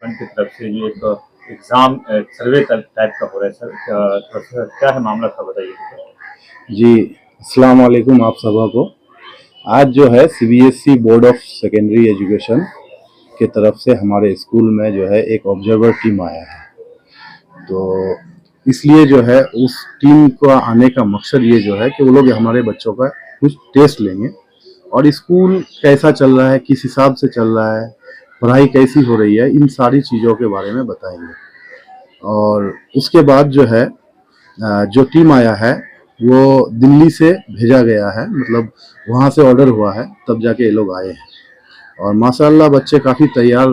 Department की तरफ से ये एक एग्जाम सर्वे टाइप का हो रहा है सर, क्या है मामला था बताइए। जी, अस्सलाम वालेकुम आप सबा को। आज जो है CBSE board of secondary education के तरफ से हमारे स्कूल में जो है एक ऑब्जर्वर टीम आया है। तो इसलिए जो है उस टीम का आने का मकसद ये जो है कि वो लोग हमारे बच्चों का कुछ टेस्ट लेंगे और स्कूल कैसा चल रहा है, किस हिसाब से चल रहा है, पढ़ाई कैसी हो रही है, इन सारी चीज़ों के बारे में बताएंगे। और उसके बाद जो है जो टीम आया है वो दिल्ली से भेजा गया है, मतलब वहाँ से ऑर्डर हुआ है तब जाके ये लोग आए हैं। और माशाल्लाह बच्चे काफ़ी तैयार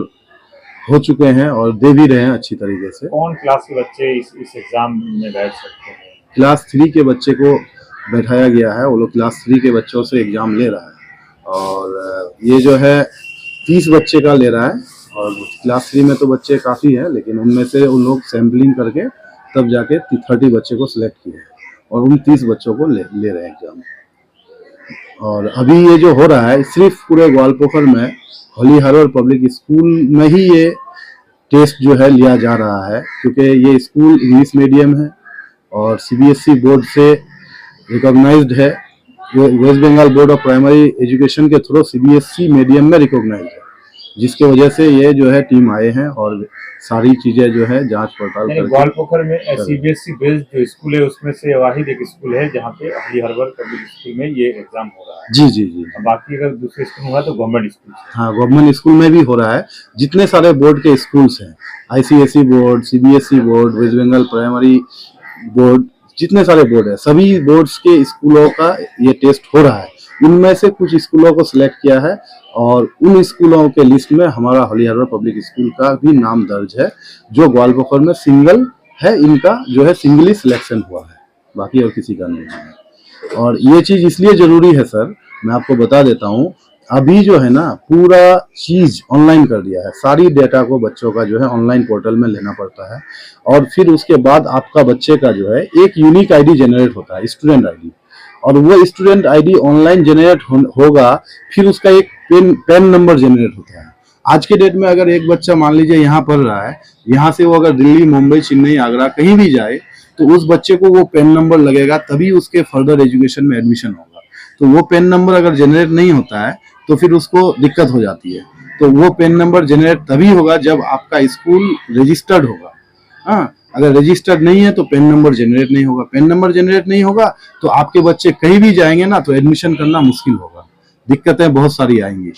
हो चुके हैं और दे भी रहे हैं अच्छी तरीके से। कौन क्लास के बच्चे इस एग्जाम में बैठ सकते हैं? क्लास 3 के बच्चे को बैठाया गया है, वो लोग क्लास 3 के बच्चों से एग्ज़ाम ले रहा है। और ये जो है 30 बच्चे का ले रहा है और क्लास 3 में तो बच्चे काफ़ी हैं, लेकिन उनमें से उन लोग सैम्पलिंग करके तब जाके 30 बच्चे को सिलेक्ट किए हैं और उन 30 बच्चों को ले रहे हैं एग्ज़ाम। और अभी ये जो हो रहा है सिर्फ पूरे ग्वालपोखर में होली हार्बर पब्लिक स्कूल में ही ये टेस्ट जो है लिया जा रहा है, क्योंकि ये स्कूल इंग्लिश मीडियम है और सीबीएसई बोर्ड से रिकॉग्नाइज्ड है। West Bengal board of primary education के थ्रू सीबीएसई मीडियम में रिकॉग्नाइज्ड है, जिसके वजह से ये जो है टीम आए हैं और सारी चीजें जो है जांच पड़ताल करके। ग्वालपोखर में सीबीएसई बेस्ड जो स्कूल है उसमें से वाहिद एक स्कूल है जहाँ पे होली हार्बर पब्लिक स्कूल में ये एग्जाम हो रहा है। जी जी जी। बाकी अगर दूसरे स्कूल हुआ तो गवर्नमेंट स्कूल। हाँ, गवर्नमेंट स्कूल में भी हो रहा है। जितने सारे बोर्ड के स्कूल्स हैं, ICSE board, CBSE board, West Bengal primary board, जितने सारे बोर्ड है सभी बोर्ड्स के स्कूलों का ये टेस्ट हो रहा है। इनमें से कुछ स्कूलों को सिलेक्ट किया है और उन स्कूलों के लिस्ट में हमारा होली हार्बर पब्लिक स्कूल का भी नाम दर्ज है, जो ग्वालपोखर में सिंगल है, इनका जो है सिंगली सिलेक्शन हुआ है, बाकी और किसी का नहीं है। और ये चीज़ इसलिए ज़रूरी है सर, मैं आपको बता देता हूँ, अभी जो है ना पूरा चीज़ ऑनलाइन कर दिया है। सारी डेटा को बच्चों का जो है ऑनलाइन पोर्टल में लेना पड़ता है और फिर उसके बाद आपका बच्चे का जो है एक यूनिक आईडी जनरेट होता है, स्टूडेंट आईडी, और वो स्टूडेंट आईडी ऑनलाइन जनरेट होगा। फिर उसका एक पेन नंबर जनरेट होता है। आज के डेट में अगर एक बच्चा मान लीजिए यहाँ पढ़ रहा है, यहाँ से वो अगर दिल्ली, मुंबई, चेन्नई, आगरा कहीं भी जाए तो उस बच्चे को वो पेन नंबर लगेगा, तभी उसके फर्दर एजुकेशन में एडमिशन होगा। तो वो पेन नंबर अगर जनरेट नहीं होता है तो फिर उसको दिक्कत हो जाती है। तो वो पेन नंबर जनरेट तभी होगा जब आपका स्कूल रजिस्टर्ड होगा। हाँ, अगर रजिस्टर्ड नहीं है तो पेन नंबर जनरेट नहीं होगा। पेन नंबर जनरेट नहीं होगा तो आपके बच्चे कहीं भी जाएंगे ना तो एडमिशन करना मुश्किल होगा, दिक्कतें बहुत सारी आएंगी।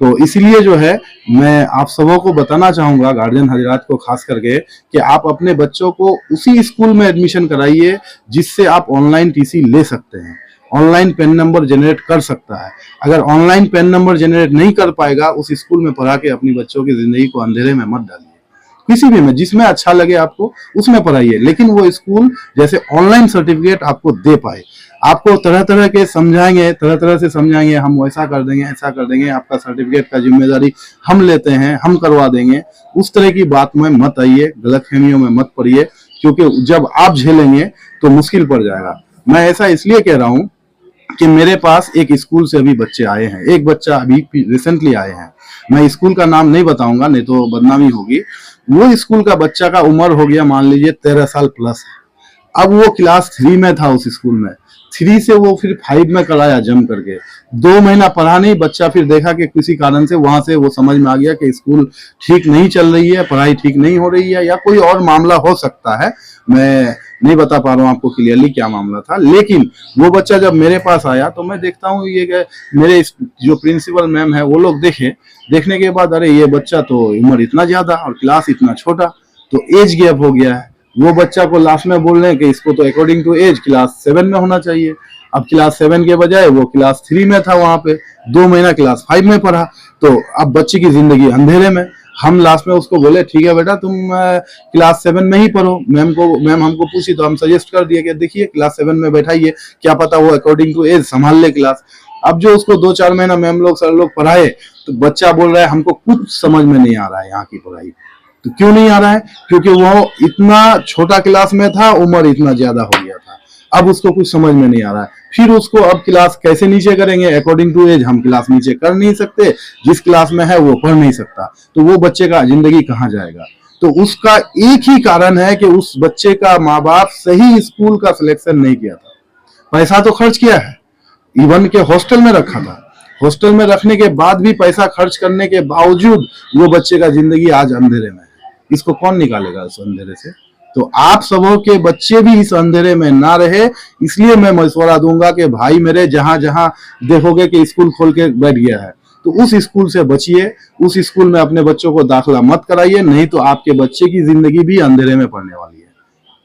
तो इसलिए जो है मैं आप सबों को बताना चाहूँगा, गार्जियन हजरात को खास करके, कि आप अपने बच्चों को उसी स्कूल में एडमिशन कराइए जिससे आप ऑनलाइन टीसी ले सकते हैं, ऑनलाइन पेन नंबर जनरेट कर सकता है। अगर ऑनलाइन पेन नंबर जनरेट नहीं कर पाएगा, उस स्कूल में पढ़ा के अपनी बच्चों की जिंदगी को अंधेरे में मत डालिए। किसी भी में जिसमें अच्छा लगे आपको उसमें पढ़ाइए, लेकिन वो स्कूल जैसे ऑनलाइन सर्टिफिकेट आपको दे पाए। आपको तरह तरह के समझाएंगे, तरह तरह से समझाएंगे, हम वैसा कर देंगे, ऐसा कर देंगे, आपका सर्टिफिकेट का जिम्मेदारी हम लेते हैं, हम करवा देंगे। उस तरह की बात में मत आइए, गलतफहमियों में मत पड़िए, क्योंकि जब आप झेलेंगे तो मुश्किल पड़ जाएगा। मैं ऐसा इसलिए कह रहा हूँ कि मेरे पास एक स्कूल से अभी बच्चे आए हैं, एक बच्चा अभी रिसेंटली आए हैं। मैं स्कूल का नाम नहीं बताऊंगा, नहीं तो बदनामी होगी। वो स्कूल का बच्चा का उम्र हो गया मान लीजिए 13 साल प्लस है। अब वो क्लास 3 में था उस स्कूल में, 3 से वो फिर 5 में कराया जम करके। 2 महीना पढ़ा नहीं बच्चा, फिर देखा कि किसी कारण से वहां से वो समझ में आ गया कि स्कूल ठीक नहीं चल रही है, पढ़ाई ठीक नहीं हो रही है, या कोई और मामला हो सकता है। मैं नहीं बता पा रहा हूँ आपको क्लियरली क्या मामला था, लेकिन वो बच्चा जब मेरे पास आया तो मैं देखता हूँ ये मेरे जो प्रिंसिपल मैम है वो लोग देखने के बाद, अरे ये बच्चा तो उम्र इतना ज्यादा और क्लास इतना छोटा, तो एज गैप हो गया है। वो बच्चा को लास्ट में बोल रहे हैं कि इसको तो अकॉर्डिंग टू एज क्लास 7 में होना चाहिए। अब क्लास 7 के बजाय वो क्लास 3 में था, वहां पे 2 महीना क्लास 5 में पढ़ा। तो अब बच्चे की जिंदगी अंधेरे में। हम लास्ट में उसको बोले ठीक है बेटा तुम क्लास 7 में ही पढ़ो। मैम हमको पूछी तो हम सजेस्ट कर दिए कि देखिए क्लास 7 में बैठाइए, क्या पता वो अकॉर्डिंग टू एज संभाल ले क्लास। अब जो उसको 2-4 महीना मैम लोग सर लोग पढ़ाए तो बच्चा बोल रहा है हमको कुछ समझ में नहीं आ रहा है यहाँ की पढ़ाई। तो क्यों नहीं आ रहा है? क्योंकि वो इतना छोटा क्लास में था, उम्र इतना ज्यादा हो गया था। अब उसको कुछ समझ में नहीं आ रहा है, फिर उसको अब क्लास कैसे नीचे करेंगे अकॉर्डिंग टू एज, हम क्लास नीचे कर नहीं सकते, जिस क्लास में है वो पढ़ नहीं सकता, तो वो बच्चे का जिंदगी कहाँ जाएगा। तो उसका एक ही कारण है कि उस बच्चे का माँ बाप सही स्कूल का सिलेक्शन नहीं किया था। पैसा तो खर्च किया है, इवन के हॉस्टल में रखा था, हॉस्टल में रखने के बाद भी पैसा खर्च करने के बावजूद वो बच्चे का जिंदगी आज अंधेरे में है। इसको कौन निकालेगा इस अंधेरे से। तो आप सबों के बच्चे भी इस अंधेरे में ना रहे, इसलिए मैं मशवरा दूंगा कि भाई मेरे, जहां जहां देखोगे कि स्कूल खोल के बैठ गया है तो उस स्कूल से बचिए, उस स्कूल में अपने बच्चों को दाखिला मत कराइए, नहीं तो आपके बच्चे की जिंदगी भी अंधेरे में पड़ने वाली है।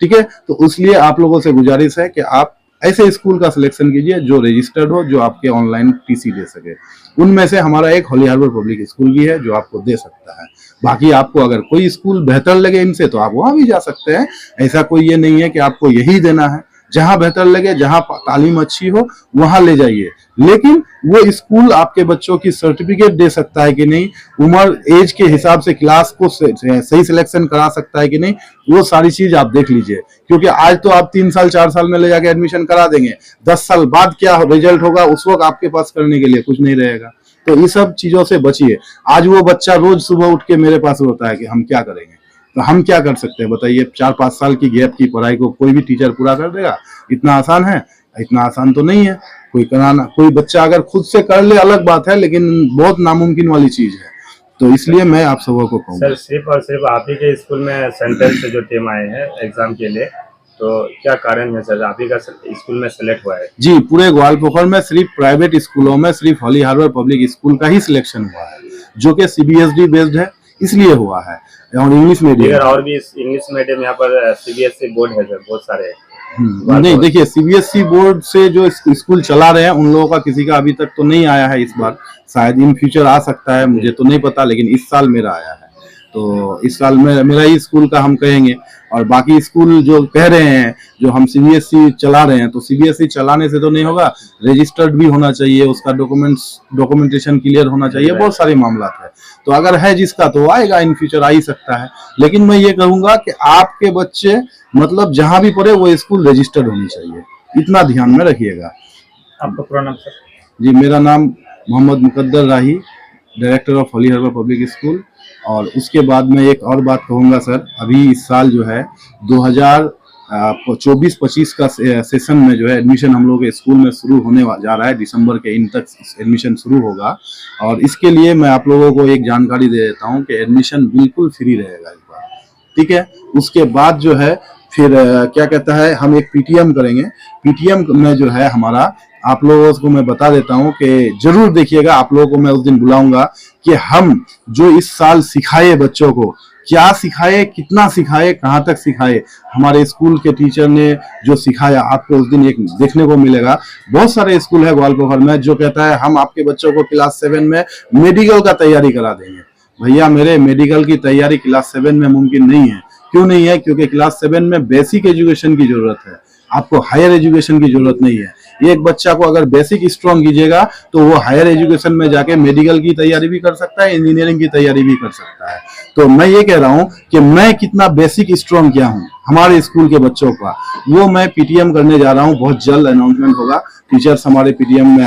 ठीक है, तो इसलिए आप लोगों से गुजारिश है कि आप ऐसे स्कूल का सिलेक्शन कीजिए जो रजिस्टर्ड हो, जो आपके ऑनलाइन टीसी दे सके। उनमें से हमारा एक होली हार्बर पब्लिक स्कूल भी है जो आपको दे सकता है। बाकी आपको अगर कोई स्कूल बेहतर लगे इनसे तो आप वहां भी जा सकते हैं, ऐसा कोई ये नहीं है कि आपको यही देना है। जहां बेहतर लगे, जहां तालीम अच्छी हो वहां ले जाइए, लेकिन वो स्कूल आपके बच्चों की सर्टिफिकेट दे सकता है कि नहीं, उम्र एज के हिसाब से क्लास को सही सिलेक्शन करा सकता है कि नहीं, वो सारी चीज आप देख लीजिए। क्योंकि आज तो आप 3 साल 4 साल में ले जाके एडमिशन करा देंगे, 10 साल बाद क्या रिजल्ट होगा उस वक्त आपके पास करने के लिए कुछ नहीं रहेगा। तो ये सब चीजों से बचिए। आज वो बच्चा रोज सुबह उठ के मेरे पास रोता है कि हम क्या करेंगे, तो हम क्या कर सकते हैं बताइए। 4-5 साल की गैप की पढ़ाई को कोई भी टीचर पूरा कर देगा? इतना आसान है? इतना आसान तो नहीं है। कोई बच्चा अगर खुद से कर ले अलग बात है, लेकिन बहुत नामुमकिन वाली चीज है। तो इसलिए मैं आप सबों को कहूँगा सर, सिर्फ और सिर्फ आप ही के स्कूल में सेंटर से जो टीम आए हैं एग्जाम के लिए, तो क्या कारण है सर आप ही का स्कूल में सेलेक्ट हुआ है? जी, पूरे ग्वालपोखर में सिर्फ प्राइवेट स्कूलों में सिर्फ होली हार्बर पब्लिक स्कूल का ही सिलेक्शन हुआ है, जो कि सीबीएसई बेस्ड है, इसलिए हुआ है। और इंग्लिश मीडियम और भी इंग्लिश मीडियम यहाँ पर सीबीएसई बोर्ड है सर, बहुत सारे। नहीं, देखिए सीबीएसई बोर्ड से जो स्कूल चला रहे हैं उन लोगों का किसी का अभी तक तो नहीं आया है। इस बार शायद इन फ्यूचर आ सकता है, मुझे तो नहीं पता, लेकिन इस साल मेरा आया है। तो इस साल में मेरा ही स्कूल का हम कहेंगे। और बाकी स्कूल जो कह रहे हैं जो हम सीबीएसई चला रहे हैं, तो सीबीएसई चलाने से तो नहीं होगा, रजिस्टर्ड भी होना चाहिए, उसका डॉक्यूमेंटेशन क्लियर होना चाहिए, बहुत सारे मामला है। तो अगर है जिसका तो आएगा, इन फ्यूचर आ ही सकता है। लेकिन मैं ये कहूंगा कि आपके बच्चे मतलब जहां भी पढ़े वो स्कूल रजिस्टर्ड होनी चाहिए, इतना ध्यान में रखिएगा। आपका पूरा नाम सर? जी, मेरा नाम Mohammad Mukaddar Rahi, director of Holy Harbour Public School. और उसके बाद मैं एक और बात कहूँगा सर, अभी इस साल जो है 2024-25 का सेशन में जो है एडमिशन हम लोग के स्कूल में शुरू होने जा रहा है। दिसंबर के इन तक एडमिशन शुरू होगा। और इसके लिए मैं आप लोगों को एक जानकारी दे देता हूँ कि एडमिशन बिल्कुल फ्री रहेगा इस बार। ठीक है, उसके बाद जो है फिर क्या कहता है, हम एक पीटीएम करेंगे। पीटीएम में जो है हमारा, आप लोगों को मैं बता देता हूं कि जरूर देखिएगा, आप लोगों को मैं उस दिन बुलाऊंगा कि हम जो इस साल सिखाए बच्चों को, क्या सिखाए, कितना सिखाए, कहां तक सिखाए, हमारे स्कूल के टीचर ने जो सिखाया आपको उस दिन एक देखने को मिलेगा। बहुत सारे स्कूल है ग्वालपोखर में जो कहता है हम आपके बच्चों को क्लास 7 में मेडिकल का तैयारी करा देंगे। भैया मेरे, मेडिकल की तैयारी क्लास 7 में मुमकिन नहीं है। क्यों नहीं है? क्योंकि क्लास 7 में बेसिक एजुकेशन की जरूरत है, आपको हायर एजुकेशन की जरूरत नहीं है। एक बच्चा को अगर बेसिक स्ट्रॉन्ग कीजिएगा तो वो हायर एजुकेशन में जाके मेडिकल की तैयारी भी कर सकता है, इंजीनियरिंग की तैयारी भी कर सकता है। तो मैं ये कह रहा हूँ कि मैं कितना बेसिक स्ट्रॉन्ग किया हूँ हमारे स्कूल के बच्चों का, वो मैं पीटीएम करने जा रहा हूँ। बहुत जल्द अनाउंसमेंट होगा, टीचर्स हमारे पीटीएम में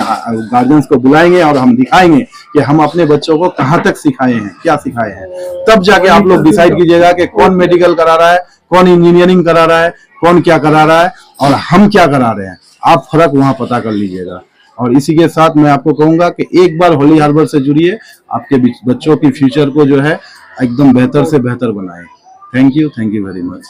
गार्जियंस को बुलाएंगे और हम दिखाएंगे कि हम अपने बच्चों को कहाँ तक सिखाए हैं, क्या सिखाए हैं। तब जाके आप लोग डिसाइड कीजिएगा कि कौन मेडिकल करा रहा है, कौन इंजीनियरिंग करा रहा है, कौन क्या करा रहा है और हम क्या करा रहे हैं। आप फर्क वहां पता कर लीजिएगा। और इसी के साथ मैं आपको कहूंगा कि एक बार होली हार्बर से जुड़िए, आपके बच्चों की फ्यूचर को जो है एकदम बेहतर से बेहतर बनाएं। Thank you very much.